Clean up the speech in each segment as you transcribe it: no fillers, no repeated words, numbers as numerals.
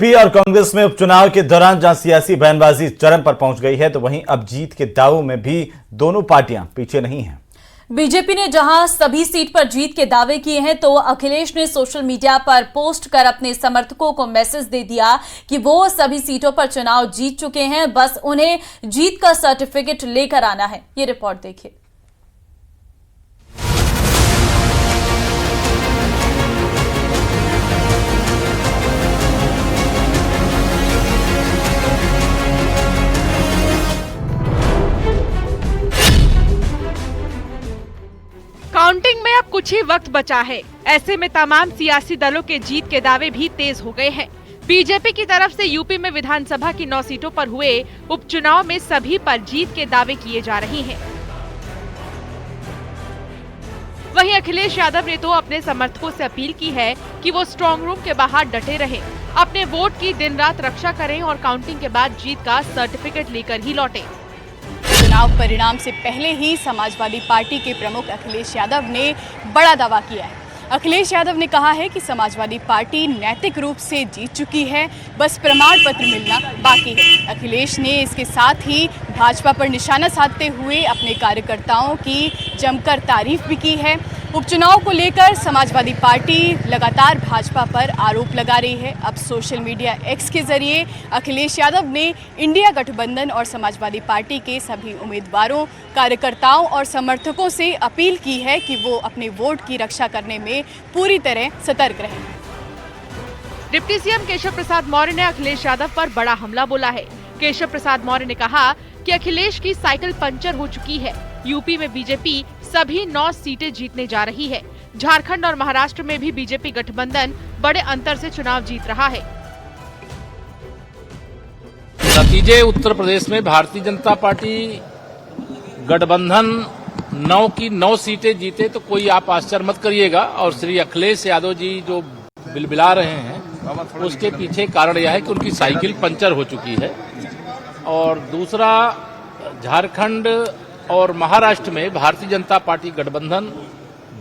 BJP और कांग्रेस में उपचुनाव के दौरान जहां सियासी बयानबाजी चरम पर पहुंच गई है, तो वहीं अब जीत के दावों में भी दोनों पार्टियां पीछे नहीं हैं। बीजेपी ने जहां सभी सीट पर जीत के दावे किए हैं, तो अखिलेश ने सोशल मीडिया पर पोस्ट कर अपने समर्थकों को मैसेज दे दिया कि वो सभी सीटों पर चुनाव जीत चुके हैं, बस उन्हें जीत का सर्टिफिकेट लेकर आना है। ये रिपोर्ट देखिए। काउंटिंग में अब कुछ ही वक्त बचा है। ऐसे में तमाम सियासी दलों के जीत के दावे भी तेज हो गए हैं। बीजेपी की तरफ से यूपी में विधानसभा की 9 सीटों पर हुए उपचुनाव में सभी पर जीत के दावे किए जा रहे हैं। वहीं अखिलेश यादव ने तो अपने समर्थकों से अपील की है कि वो स्ट्रांग रूम के बाहर डटे रहें, अपने वोट की दिन रात रक्षा करें और काउंटिंग के बाद जीत का सर्टिफिकेट लेकर ही लौटें। चुनाव परिणाम से पहले ही समाजवादी पार्टी के प्रमुख अखिलेश यादव ने बड़ा दावा किया है। अखिलेश यादव ने कहा है कि समाजवादी पार्टी नैतिक रूप से जीत चुकी है, बस प्रमाण पत्र मिलना बाकी है। अखिलेश ने इसके साथ ही भाजपा पर निशाना साधते हुए अपने कार्यकर्ताओं की जमकर तारीफ भी की है। उपचुनाव को लेकर समाजवादी पार्टी लगातार भाजपा पर आरोप लगा रही है। अब सोशल मीडिया एक्स के जरिए अखिलेश यादव ने इंडिया गठबंधन और समाजवादी पार्टी के सभी उम्मीदवारों, कार्यकर्ताओं और समर्थकों से अपील की है कि वो अपने वोट की रक्षा करने में पूरी तरह सतर्क रहें। डिप्टी सीएम केशव प्रसाद मौर्य ने अखिलेश यादव पर बड़ा हमला बोला है। केशव प्रसाद मौर्य ने कहा कि अखिलेश की साइकिल पंचर हो चुकी है। यूपी में बीजेपी सभी 9 सीटें जीतने जा रही है। झारखंड और महाराष्ट्र में भी बीजेपी गठबंधन बड़े अंतर से चुनाव जीत रहा है। नतीजे उत्तर प्रदेश में भारतीय जनता पार्टी गठबंधन 9 की 9 सीटें जीते तो कोई आप आश्चर्य मत करिएगा। और श्री अखिलेश यादव जी जो बिलबिला रहे हैं उसके पीछे कारण यह है कि उनकी साइकिल पंचर हो चुकी है। और दूसरा, झारखंड और महाराष्ट्र में भारतीय जनता पार्टी गठबंधन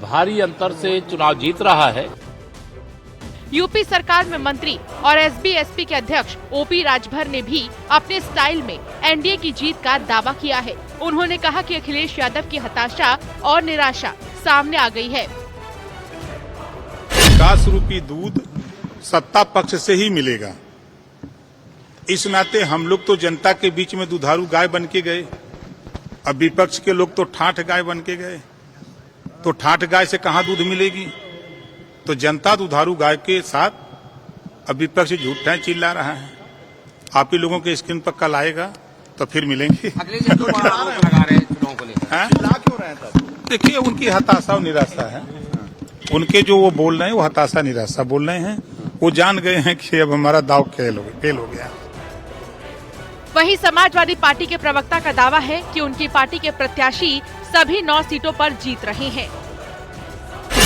भारी अंतर से चुनाव जीत रहा है। यूपी सरकार में मंत्री और एसबी-एसपी के अध्यक्ष ओपी राजभर ने भी अपने स्टाइल में एनडीए की जीत का दावा किया है। उन्होंने कहा कि अखिलेश यादव की हताशा और निराशा सामने आ गई है। विकास रूपी दूध सत्ता पक्ष से ही मिलेगा। इस नाते हम लोग तो जनता के बीच में दुधारू गाय बन के गए, अब विपक्ष के लोग तो ठाठ गाय बन के गए। तो ठाठ गाय से कहां दूध मिलेगी? तो जनता दुधारू गाय के साथ अब विपक्ष झूठा चिल्ला रहा है। आप ही लोगों के स्क्रीन पर कल आएगा तो फिर मिलेंगे। देखिए, उनकी हताशा और निराशा है। उनके जो वो बोल रहे हैं वो हताशा निराशा बोल रहे हैं। वो जान गए हैं कि अब हमारा दाव फेल हो गया। वहीं समाजवादी पार्टी के प्रवक्ता का दावा है कि उनकी पार्टी के प्रत्याशी सभी 9 सीटों पर जीत रहे हैं।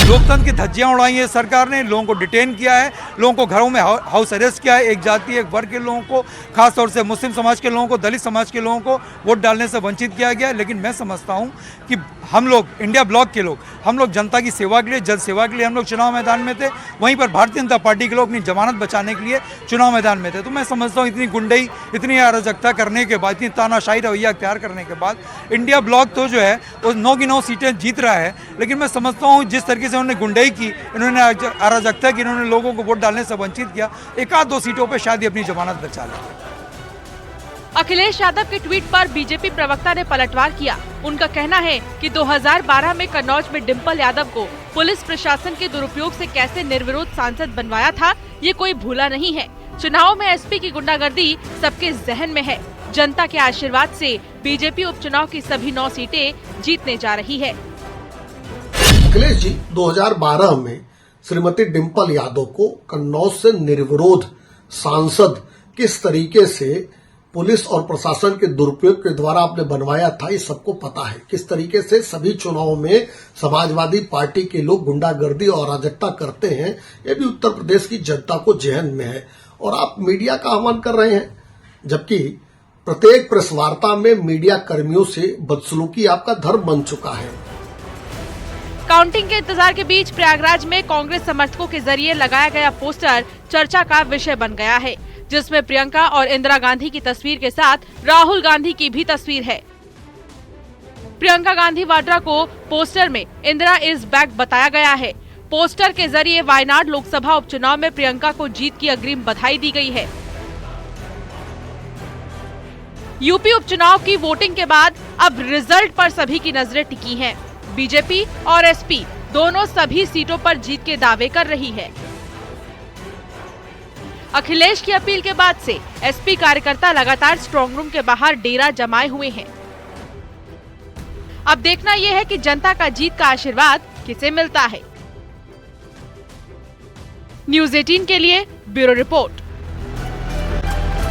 लोकतंत्र की धज्जियां उड़ाई है सरकार ने, लोगों को डिटेन किया है, लोगों को घरों में हाउस अरेस्ट किया है। एक जाति एक वर्ग के लोगों को, खासतौर से मुस्लिम समाज के लोगों को, दलित समाज के लोगों को वोट डालने से वंचित किया गया। लेकिन मैं समझता हूं कि हम लोग, इंडिया ब्लॉक के लोग, हम लोग जनता की सेवा के लिए, जन सेवा के लिए हम लोग चुनाव मैदान में थे। वहीं पर भारतीय जनता पार्टी के लोग अपनी जमानत बचाने के लिए चुनाव मैदान में थे। तो मैं समझता हूँ इतनी गुंडई, इतनी अराजकता करने के बाद, इतनी तानाशाही रवैया अख्तियार करने के बाद इंडिया ब्लॉक तो जो है वो 9 की 9 सीटें जीत रहा है। लेकिन मैं समझता हूँ जिस तरीके से उन्होंने गुंडई की, इन्होंने अराजकता की, इन्होंने लोगों को वोट डालने से वंचित किया, 1-2 सीटों पर शायद अपनी जमानत बचा लेंगे। अखिलेश यादव के ट्वीट पर बीजेपी प्रवक्ता ने पलटवार किया। उनका कहना है कि 2012 में कन्नौज में डिंपल यादव को पुलिस प्रशासन के दुरुपयोग से कैसे निर्विरोध सांसद बनवाया था, ये कोई भूला नहीं है। चुनाव में एसपी की गुंडागर्दी सबके जहन में है। जनता के आशीर्वाद से बीजेपी उपचुनाव की सभी 9 सीटें जीतने जा रही है। अखिलेश जी 2012 में श्रीमती डिंपल यादव को कन्नौज से निर्विरोध सांसद किस तरीके से पुलिस और प्रशासन के दुरुपयोग के द्वारा आपने बनवाया था, ये सबको पता है। किस तरीके से सभी चुनावों में समाजवादी पार्टी के लोग गुंडागर्दी और अराजकता करते हैं, ये भी उत्तर प्रदेश की जनता को जहन में है। और आप मीडिया का आह्वान कर रहे हैं, जबकि प्रत्येक प्रेस वार्ता में मीडिया कर्मियों से बदसलूकी आपका धर्म बन चुका है। काउंटिंग के इंतजार के बीच प्रयागराज में कांग्रेस समर्थकों के जरिए लगाया गया पोस्टर चर्चा का विषय बन गया है, जिसमें प्रियंका और इंदिरा गांधी की तस्वीर के साथ राहुल गांधी की भी तस्वीर है। प्रियंका गांधी वाड्रा को पोस्टर में इंदिरा इज बैक बताया गया है। पोस्टर के जरिए वायनाड लोकसभा उपचुनाव में प्रियंका को जीत की अग्रिम बधाई दी गई है। यूपी उपचुनाव की वोटिंग के बाद अब रिजल्ट पर सभी की नजरें टिकी हैं। बीजेपी और एसपी दोनों सभी सीटों पर जीत के दावे कर रही है। अखिलेश की अपील के बाद से एसपी कार्यकर्ता लगातार स्ट्रांग रूम के बाहर डेरा जमाए हुए हैं। अब देखना यह है कि जनता का जीत का आशीर्वाद किसे मिलता है। न्यूज़ 18 के लिए ब्यूरो रिपोर्ट।